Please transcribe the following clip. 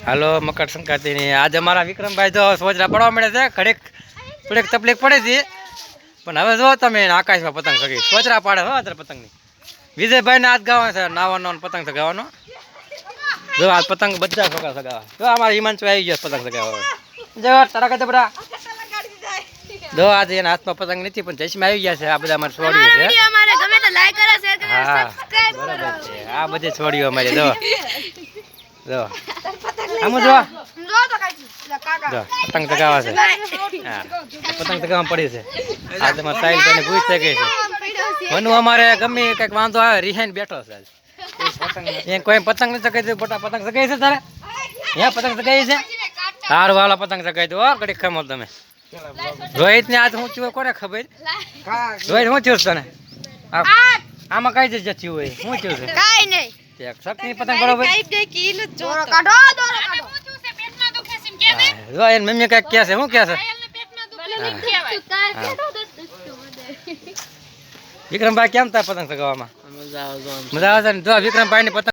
હાલો મકર સંક્રાંતિ ની આજે અમારા વિક્રમભાઈ તો સોજરા પડવા મળે છે. ઘડીક થોડીક તકલીફ પડે છે, પણ હવે જો તમે આકાશમાં પતંગ સગી સોજરા પાડે હો અત્યારે પતંગની. વિજયભાઈ ને આજ ગાવાનો છે નાવાનો પતંગ સગાવાનો. જો આ પતંગ બધા સગા સગાવા. જો અમારા હિમાંશુ આવી ગયો પતંગ સગાવા. જો તારા કદે બડા જો આજે એના હાથમાં પતંગ નથી પણ જઈશમાં આવી ગયા છે. આ બધા અમારે છોડીઓ છે. આ બધી છોડીઓ અમારી જો જો આમ જો પતંગ ચગાવા છે. હા પતંગ ચગાવવા પડી છે. આ તમારે સાઈલ કરીને પૂછ થઈ ગઈ છે. મનુ અમારે ગમે કંઈક વાંધો આવે રિહાઈને બેઠો છે. કોઈ પતંગ નથી ચગાવી બોટા પતંગ ચગાવી છે તારે અહીંયા પતંગ ચગાવી છે. હાર વાળા પતંગ ચગાવી દો ઘડી ખમો તમે. રોહિત ને આજ હું થયું કોને ખબર? રોહિત શું થયું તને? આમાં કઈ જગ્યા થયું હોય શું થયું છે? કાઈ નહીં. શક્તિ પતંગ બરોબર જો એને મમ્મી કઈક કહે છે. શું કહે છે? વિક્રમભાઈ કેમ થાય પતંગ ચગાવવામાં? મજા આવે છે ને? જો વિક્રમભાઈ ની પતંગ